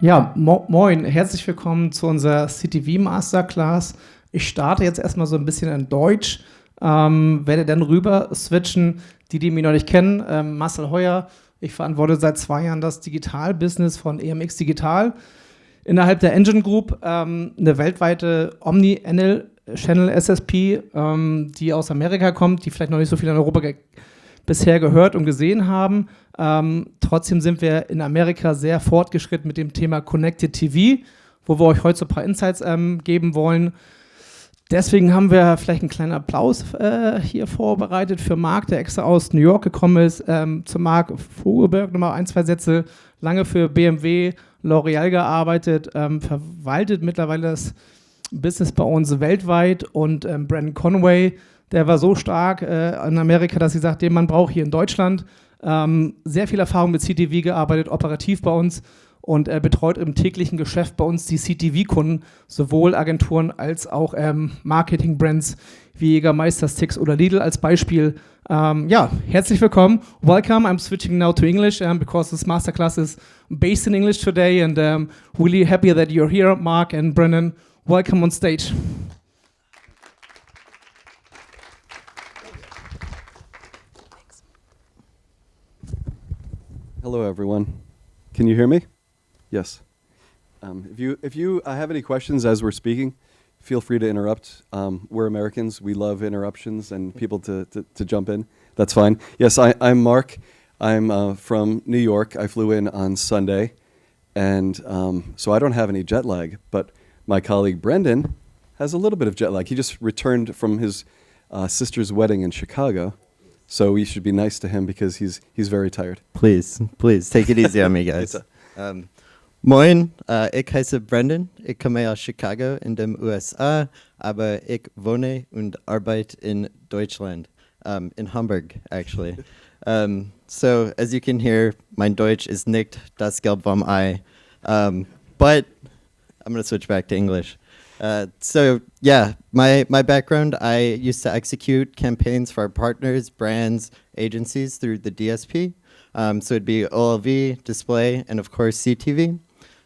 Ja, moin, herzlich willkommen zu unserer CTV Masterclass. Ich starte jetzt erstmal so ein bisschen in Deutsch, werde dann rüber switchen, die mich noch nicht kennen. Marcel Heuer, ich verantworte seit 2 Jahren das Digital-Business von EMX Digital. Innerhalb der Engine Group eine weltweite Omni-Channel SSP, die aus Amerika kommt, die vielleicht noch nicht so viel in Europa bisher gehört und gesehen haben. Trotzdem sind wir in Amerika sehr fortgeschritten mit dem Thema Connected TV, wo wir euch heute so ein paar Insights geben wollen. Deswegen haben wir vielleicht einen kleinen Applaus hier vorbereitet für Marc, der extra aus New York gekommen ist. Zu Marc Fogelberg nochmal 1, 2 Sätze. Lange für BMW, L'Oreal gearbeitet, verwaltet mittlerweile das Business bei uns weltweit. Und Brandon Conway, der war so stark in Amerika, dass sie sagt, den Mann braucht hier in Deutschland. Sehr viel Erfahrung mit CTV gearbeitet, operativ bei uns. Und betreut im täglichen Geschäft bei uns die CTV-Kunden, sowohl Agenturen als auch Marketing-Brands wie Jägermeister, Stix oder Lidl als Beispiel. Herzlich willkommen. Welcome. I'm switching now to English because this masterclass is based in English today, and really happy that you're here, Mark and Brennan. Welcome on stage. Hello, everyone. Can you hear me? Yes. If you have any questions as we're speaking, feel free to interrupt. We're Americans. We love interruptions and people to jump in. That's fine. Yes, I'm Mark. I'm from New York. I flew in on Sunday, and so I don't have any jet lag. But my colleague Brendan has a little bit of jet lag. He just returned from his sister's wedding in Chicago. So we should be nice to him because he's very tired. Please, take it easy on me, guys. Moin, ich heiße Brendan. Ich komme aus Chicago in den USA, aber ich wohne und arbeite in Deutschland, in Hamburg, actually. So as you can hear, mein Deutsch is nicht das Gelb vom Ei, but I'm going to switch back to English. My background, I used to execute campaigns for our partners, brands, agencies through the DSP. So it'd be OLV, display, and of course CTV.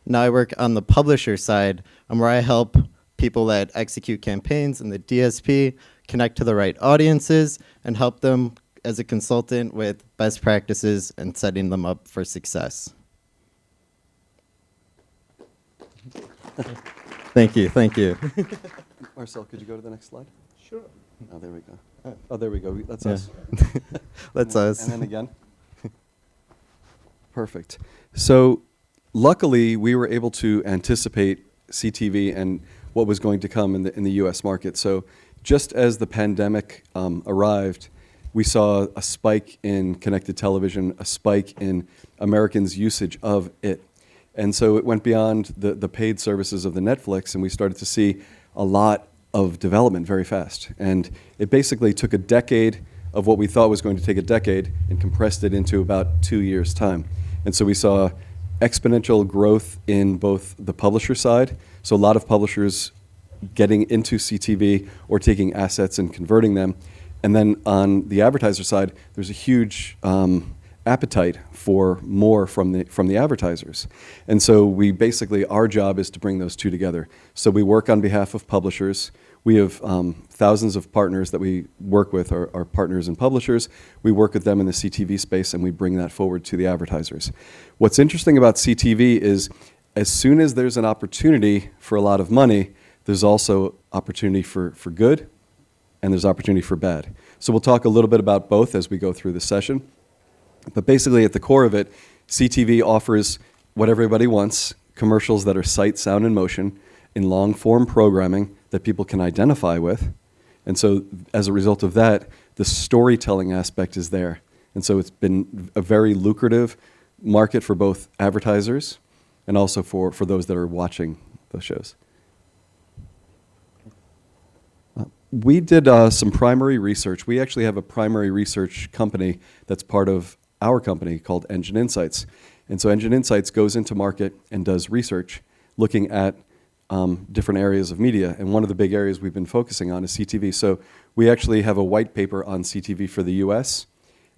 Now I work on the publisher side, where I help people that execute campaigns in the DSP connect to the right audiences and help them as a consultant with best practices and setting them up for success. Thank you. Marcel, could you go to the next slide? Sure. Oh, there we go. Oh, there we go. That's us. That's us. And then again. Perfect. So luckily, we were able to anticipate CTV and what was going to come in the U.S. market. So just as the pandemic arrived, we saw a spike in connected television, a spike in Americans' usage of it. And so it went beyond the paid services of the Netflix, and we started to see a lot of development very fast. And it basically took a decade of what we thought was going to take a decade and compressed it into about 2 years' time. And so we saw exponential growth in both the publisher side, so a lot of publishers getting into CTV or taking assets and converting them. And then on the advertiser side, there's a huge appetite for more from the advertisers. And so we basically, our job is to bring those two together. So we work on behalf of publishers. We have thousands of partners that we work with, our partners and publishers. We work with them in the CTV space, and we bring that forward to the advertisers. What's interesting about CTV is as soon as there's an opportunity for a lot of money, there's also opportunity for good, and there's opportunity for bad. So we'll talk a little bit about both as we go through the session. But basically, at the core of it, CTV offers what everybody wants, commercials that are sight, sound, and motion in long-form programming that people can identify with. And so as a result of that, the storytelling aspect is there. And so it's been a very lucrative market for both advertisers and also for those that are watching those shows. We did some primary research. We actually have a primary research company that's part of our company called Engine Insights. And so Engine Insights goes into market and does research looking at different areas of media. And one of the big areas we've been focusing on is CTV. So we actually have a white paper on CTV for the US,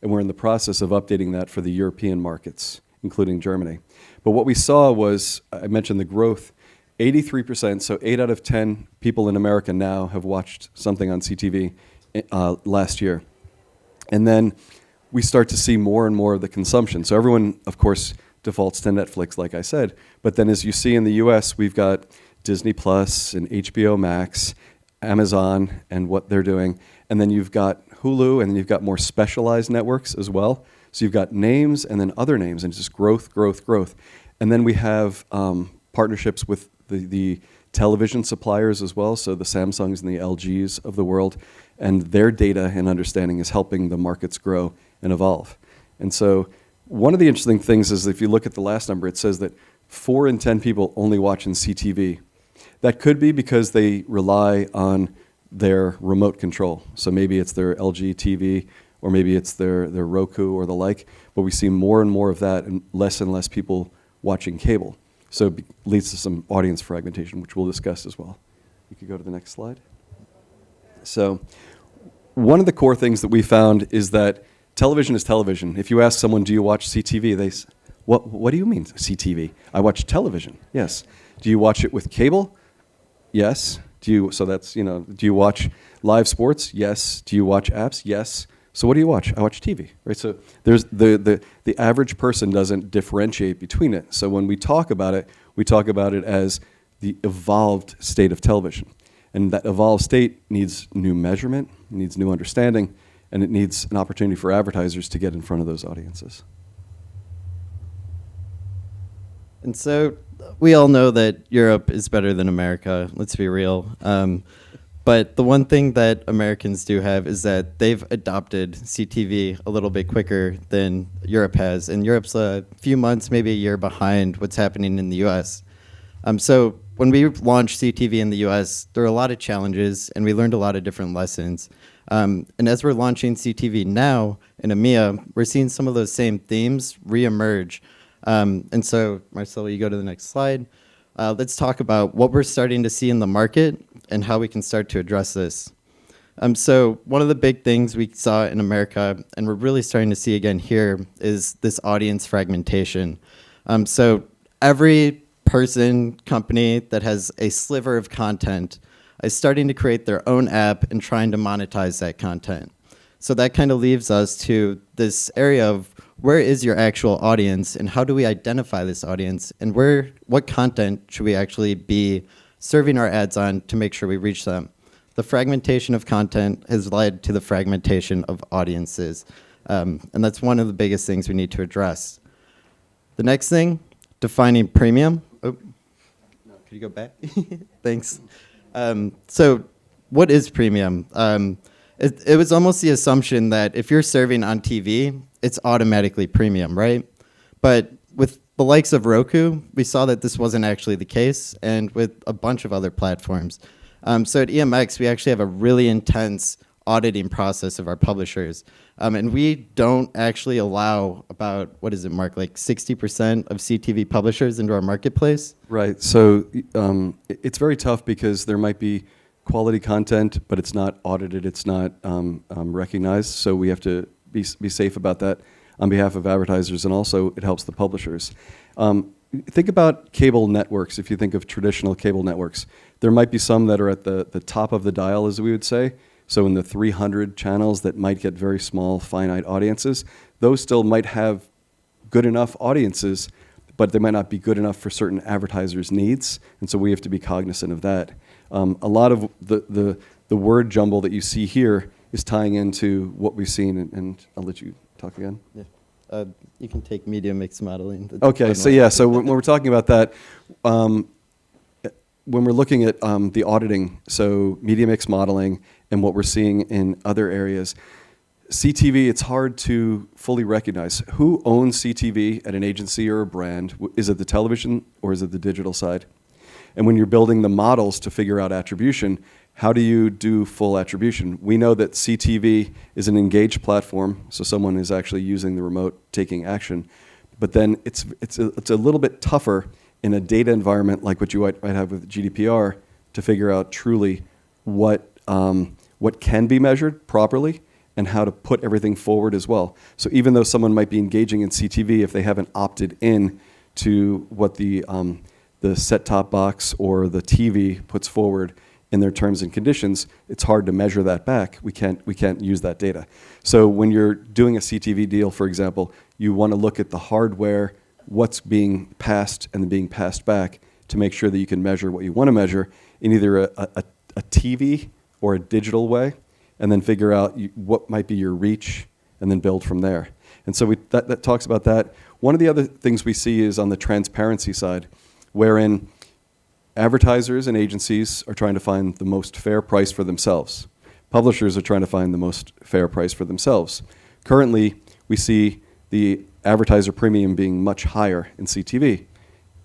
and we're in the process of updating that for the European markets including Germany. But what we saw was, I mentioned the growth, 83%, so 8 out of 10 people in America now have watched something on CTV last year. And then we start to see more and more of the consumption. So everyone, of course, defaults to Netflix, like I said. But then as you see in the US, we've got Disney Plus and HBO Max, Amazon and what they're doing. And then you've got Hulu, and then you've got more specialized networks as well. So you've got names and then other names, and just growth, growth, growth. And then we have partnerships with the television suppliers as well, so the Samsungs and the LGs of the world, and their data and understanding is helping the markets grow and evolve. And so one of the interesting things is if you look at the last number, it says that 4 in 10 people only watch in CTV. That could be because they rely on their remote control. So maybe it's their LG TV, or maybe it's their Roku or the like, but we see more and more of that and less people watching cable. So it leads to some audience fragmentation, which we'll discuss as well. You could go to the next slide. So one of the core things that we found is that television is television. If you ask someone, do you watch CTV? They say, what do you mean CTV? I watch television, yes. Do you watch it with cable? Yes. So that's, do you watch live sports? Yes. Do you watch apps? Yes. So what do you watch? I watch TV, right? So there's the average person doesn't differentiate between it. So when we talk about it as the evolved state of television. And that evolved state needs new measurement, needs new understanding, and it needs an opportunity for advertisers to get in front of those audiences. And so we all know that Europe is better than America, let's be real. But the one thing that Americans do have is that they've adopted CTV a little bit quicker than Europe has. And Europe's a few months, maybe a year behind what's happening in the US. So when we launched CTV in the US, there were a lot of challenges, and we learned a lot of different lessons. And as we're launching CTV now in EMEA, we're seeing some of those same themes reemerge. And so, Marcelo, you go to the next slide. Let's talk about what we're starting to see in the market and how we can start to address this. So one of the big things we saw in America, and we're really starting to see again here, is this audience fragmentation. So every person, company that has a sliver of content is starting to create their own app and trying to monetize that content. So that kind of leaves us to this area of where is your actual audience, and how do we identify this audience, and what content should we actually be serving our ads on to make sure we reach them? The fragmentation of content has led to the fragmentation of audiences, and that's one of the biggest things we need to address. The next thing, defining premium. Oh, no, could you go back? Thanks. So what is premium? It was almost the assumption that if you're serving on TV, it's automatically premium, right? But with the likes of Roku, we saw that this wasn't actually the case, and with a bunch of other platforms. So at EMX, we actually have a really intense auditing process of our publishers. And we don't actually allow about, what is it, Mark, like 60% of CTV publishers into our marketplace? Right. So it's very tough because there might be quality content, but it's not audited, it's not recognized. So we have to be safe about that on behalf of advertisers, and also it helps the publishers. Think about cable networks. If you think of traditional cable networks, there might be some that are at the top of the dial, as we would say. So in the 300 channels that might get very small, finite audiences, those still might have good enough audiences, but they might not be good enough for certain advertisers' needs, and so we have to be cognizant of that. A lot of the word jumble that you see here is tying into what we've seen, and I'll let you talk again. Yeah. You can take media mix modeling. Okay, so yeah, so when we're talking about that, when we're looking at the auditing, so media mix modeling and what we're seeing in other areas, CTV, it's hard to fully recognize. Who owns CTV at an agency or a brand? Is it the television or is it the digital side? And when you're building the models to figure out attribution, how do you do full attribution? We know that CTV is an engaged platform, so someone is actually using the remote, taking action. But then it's a little bit tougher in a data environment like what you might have with GDPR to figure out truly what can be measured properly and how to put everything forward as well. So even though someone might be engaging in CTV, if they haven't opted in to what the set-top box or the TV puts forward in their terms and conditions, it's hard to measure that back. We can't use that data. So when you're doing a CTV deal, for example, you want to look at the hardware, what's being passed and being passed back to make sure that you can measure what you want to measure in either a TV or a digital way, and then figure out what might be your reach, and then build from there. And so that talks about that. One of the other things we see is on the transparency side, wherein advertisers and agencies are trying to find the most fair price for themselves. Publishers are trying to find the most fair price for themselves. Currently, we see the advertiser premium being much higher in CTV.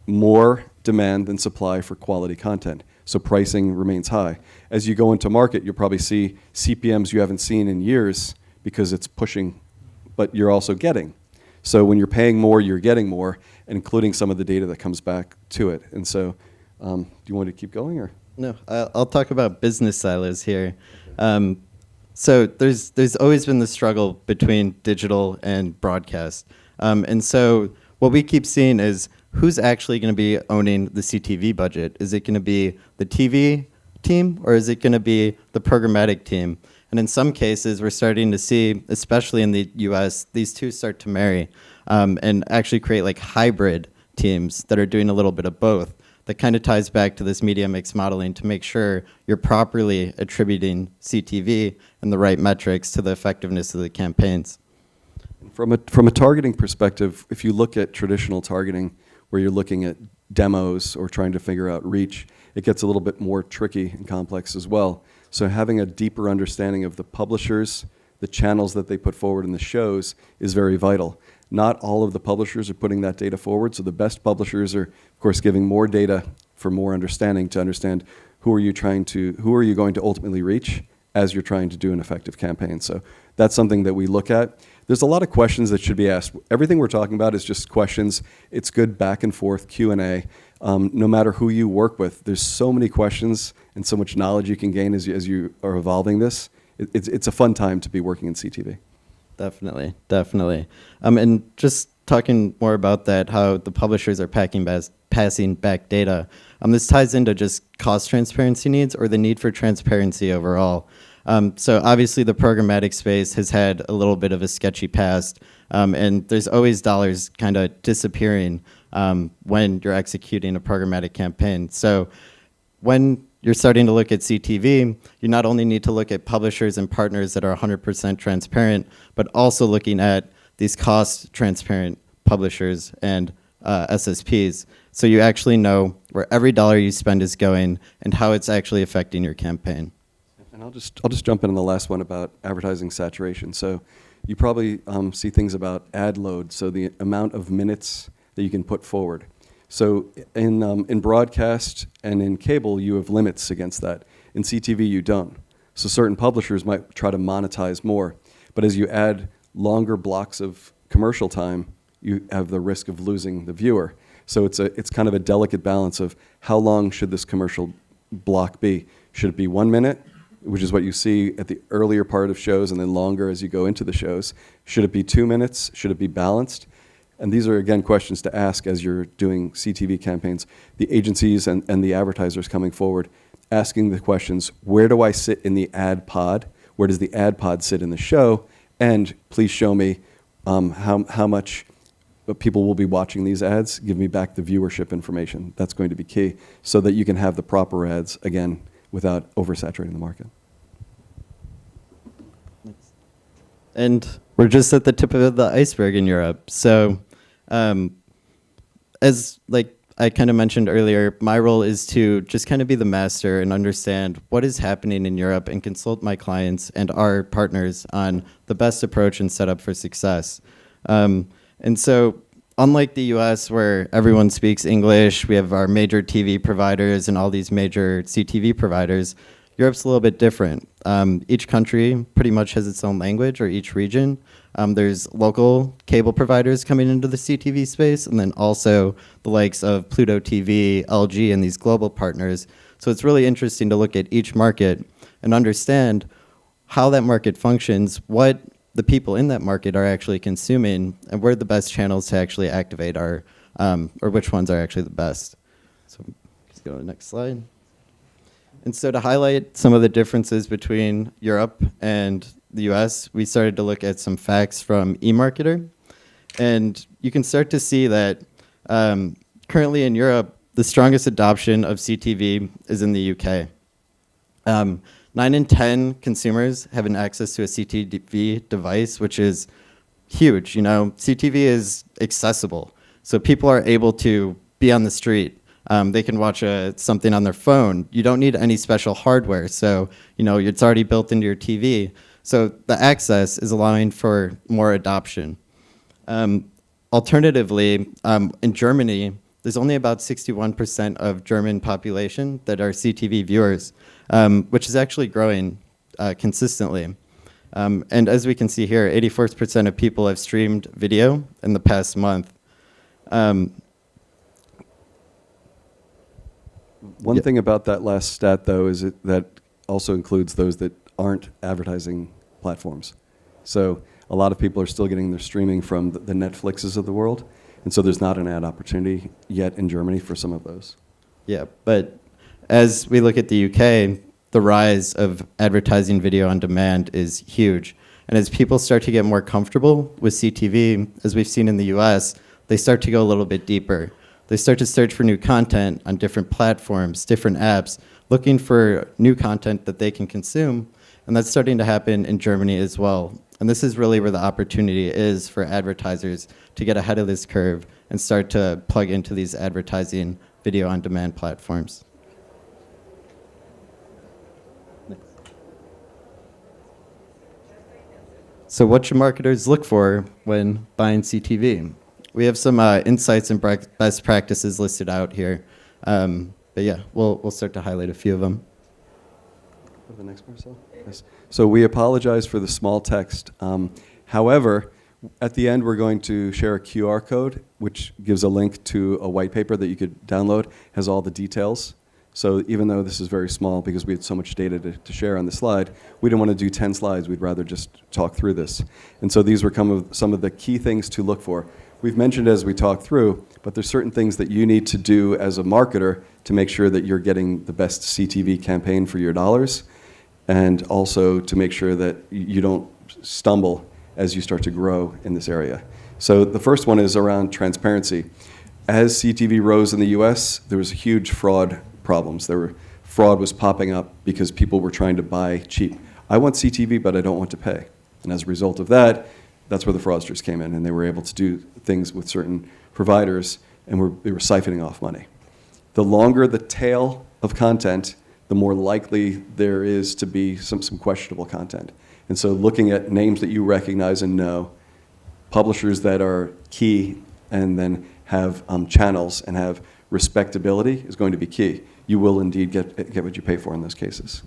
More demand than supply for quality content. So pricing remains high. As you go into market, you'll probably see CPMs you haven't seen in years because it's pushing, but you're also getting. So when you're paying more, you're getting more, including some of the data that comes back to it. And so, do you want to keep going, or? No, I'll talk about business silos here. So there's always been the struggle between digital and broadcast. And so what we keep seeing is who's actually going to be owning the CTV budget? Is it going to be the TV team, or is it going to be the programmatic team? And in some cases, we're starting to see, especially in the US, these two start to marry and actually create like hybrid teams that are doing a little bit of both. That kind of ties back to this media mix modeling to make sure you're properly attributing CTV and the right metrics to the effectiveness of the campaigns. From a targeting perspective, if you look at traditional targeting, where you're looking at demos or trying to figure out reach, it gets a little bit more tricky and complex as well. So having a deeper understanding of the publishers, the channels that they put forward in the shows is very vital. Not all of the publishers are putting that data forward, so the best publishers are, of course, giving more data for more understanding to understand who are you going to ultimately reach as you're trying to do an effective campaign. So that's something that we look at. There's a lot of questions that should be asked. Everything we're talking about is just questions. It's good back and forth Q&A. No matter who you work with, there's so many questions and so much knowledge you can gain as you are evolving this. It's a fun time to be working in CTV. Definitely, definitely. And just talking more about that, how the publishers are passing back data, this ties into just cost transparency needs or the need for transparency overall. So obviously the programmatic space has had a little bit of a sketchy past, and there's always dollars kind of disappearing when you're executing a programmatic campaign. So when you're starting to look at CTV, you not only need to look at publishers and partners that are 100% transparent, but also looking at these cost transparent publishers and SSPs. So you actually know where every dollar you spend is going and how it's actually affecting your campaign. And I'll just jump in on the last one about advertising saturation. So you probably see things about ad load, so the amount of minutes that you can put forward. So in broadcast and in cable, you have limits against that. In CTV, you don't. So certain publishers might try to monetize more. But as you add longer blocks of commercial time, you have the risk of losing the viewer. So it's kind of a delicate balance of how long should this commercial block be? Should it be 1 minute, which is what you see at the earlier part of shows, and then longer as you go into the shows? Should it be 2 minutes? Should it be balanced? And these are, again, questions to ask as you're doing CTV campaigns. The agencies and the advertisers coming forward, asking the questions, where do I sit in the ad pod? Where does the ad pod sit in the show? And please show me how much people will be watching these ads. Give me back the viewership information. That's going to be key so that you can have the proper ads, again, without oversaturating the market. And we're just at the tip of the iceberg in Europe. So as like I kind of mentioned earlier, my role is to just kind of be the master and understand what is happening in Europe and consult my clients and our partners on the best approach and setup for success. And so unlike the US, where everyone speaks English, we have our major TV providers and all these major CTV providers, Europe's a little bit different. Each country pretty much has its own language, or each region. There's local cable providers coming into the CTV space, and then also the likes of Pluto TV, LG, and these global partners. So it's really interesting to look at each market and understand how that market functions, what the people in that market are actually consuming, and where the best channels to actually activate are, or which ones are actually the best. So let's go to the next slide. And so to highlight some of the differences between Europe and the US, we started to look at some facts from eMarketer. And you can start to see that currently in Europe, the strongest adoption of CTV is in the UK. 9 in 10 consumers have an access to a CTV device, which is huge. You know, CTV is accessible, so people are able to be on the street. They can watch something on their phone. You don't need any special hardware, so you know it's already built into your TV. So the access is allowing for more adoption. Alternatively, in Germany, there's only about 61% of German population that are CTV viewers, which is actually growing consistently. And as we can see here, 84% of people have streamed video in the past month. One thing about that last stat, though, is that also includes those that aren't advertising platforms. So a lot of people are still getting their streaming from the Netflixes of the world, and so there's not an ad opportunity yet in Germany for some of those. Yeah, but as we look at the UK, the rise of advertising video on demand is huge. And as people start to get more comfortable with CTV, as we've seen in the US, they start to go a little bit deeper. They start to search for new content on different platforms, different apps, looking for new content that they can consume. And that's starting to happen in Germany as well. And this is really where the opportunity is for advertisers to get ahead of this curve and start to plug into these advertising video on demand platforms. So what should marketers look for when buying CTV? We have some insights and best practices listed out here. But yeah, we'll start to highlight a few of them. Go to the next, Marcel. Yes. So we apologize for the small text. However, at the end, we're going to share a QR code, which gives a link to a white paper that you could download, has all the details. So even though this is very small, because we had so much data to share on the slide, we didn't want to do 10 slides. We'd rather just talk through this. And so these were some of the key things to look for. We've mentioned as we talk through, but there's certain things that you need to do as a marketer to make sure that you're getting the best CTV campaign for your dollars, and also to make sure that you don't stumble as you start to grow in this area. So the first one is around transparency. As CTV rose in the US, there was huge fraud problems. Fraud was popping up because people were trying to buy cheap. I want CTV, but I don't want to pay. And as a result of that, that's where the fraudsters came in, and they were able to do things with certain providers, and they were siphoning off money. The longer the tail of content, the more likely there is to be some questionable content. And so looking at names that you recognize and know, publishers that are key, and then have channels and have respectability is going to be key. You will indeed get what you pay for in those cases.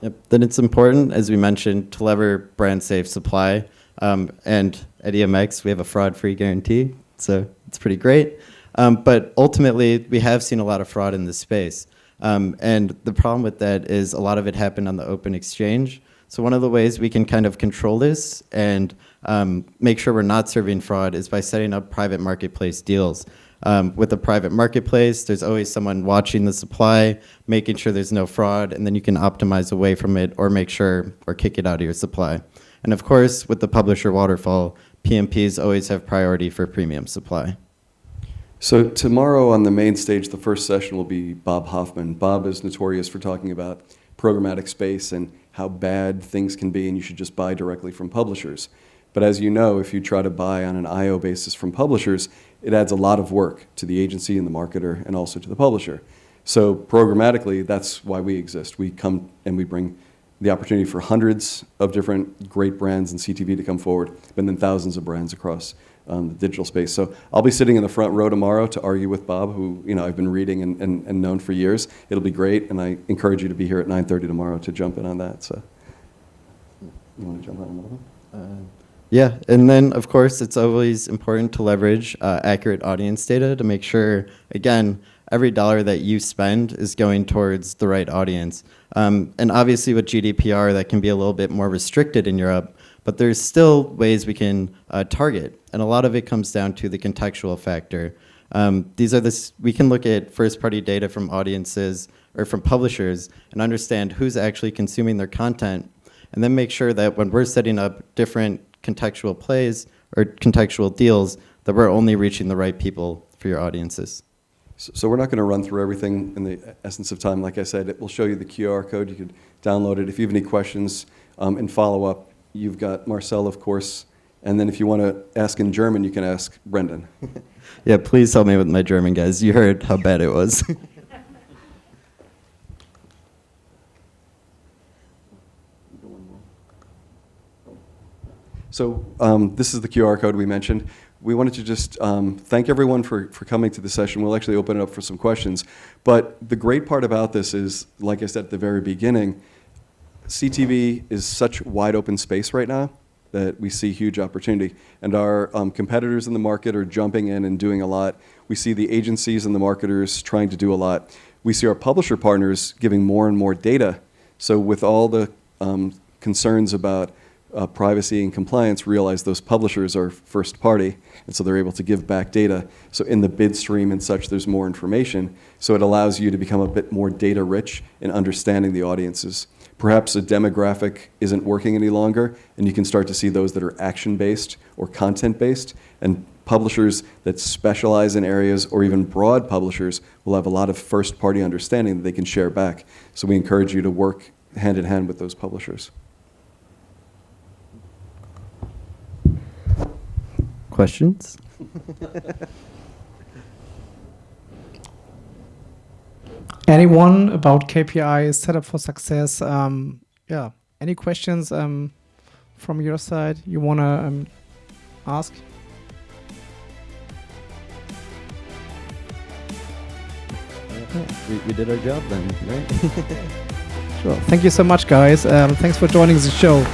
Yep. Then it's important, as we mentioned, to lever brand safe supply. And at EMX, we have a fraud-free guarantee, so it's pretty great. But ultimately, we have seen a lot of fraud in this space. And the problem with that is a lot of it happened on the open exchange. So one of the ways we can kind of control this and make sure we're not serving fraud is by setting up private marketplace deals. With a private marketplace, there's always someone watching the supply, making sure there's no fraud, and then you can optimize away from it or make sure or kick it out of your supply. And of course, with the publisher waterfall, PMPs always have priority for premium supply. So tomorrow on the main stage, the first session will be Bob Hoffman. Bob is notorious for talking about programmatic space and how bad things can be, and you should just buy directly from publishers. But as you know, if you try to buy on an IO basis from publishers, it adds a lot of work to the agency and the marketer and also to the publisher. So programmatically, that's why we exist. We come and we bring the opportunity for hundreds of different great brands in CTV to come forward, but then thousands of brands across the digital space. So I'll be sitting in the front row tomorrow to argue with Bob, who I've been reading and known for years. It'll be great, and I encourage you to be here at 9:30 tomorrow to jump in on that. So you want to jump on another one? Yeah, and then of course it's always important to leverage accurate audience data to make sure, again, every dollar that you spend is going towards the right audience. And obviously with GDPR, that can be a little bit more restricted in Europe, but there's still ways we can target. And a lot of it comes down to the contextual factor. We can look at first-party data from audiences or from publishers and understand who's actually consuming their content, and then make sure that when we're setting up different contextual plays or contextual deals, that we're only reaching the right people for your audiences. So we're not going to run through everything in the essence of time. Like I said, it will show you the QR code. You could download it. If you have any questions and follow up, you've got Marcel, of course. And then if you want to ask in German, you can ask Brendan. Yeah, please help me with my German, guys. You heard how bad it was. So this is the QR code we mentioned. We wanted to just thank everyone for coming to the session. We'll actually open it up for some questions. But the great part about this is, like I said at the very beginning, CTV is such wide open space right now that we see huge opportunity. And our competitors in the market are jumping in and doing a lot. We see the agencies and the marketers trying to do a lot. We see our publisher partners giving more and more data. So with all the concerns about privacy and compliance, realize those publishers are first party, and so they're able to give back data. So in the bid stream and such, there's more information. So it allows you to become a bit more data rich in understanding the audiences. Perhaps a demographic isn't working any longer, and you can start to see those that are action-based or content-based, and publishers that specialize in areas, or even broad publishers, will have a lot of first-party understanding that they can share back. So we encourage you to work hand in hand with those publishers. Questions? Anyone about KPI set up for success? Yeah. Any questions from your side you want to ask? We did our job then, right? Sure. Thank you so much, guys. Thanks for joining the show.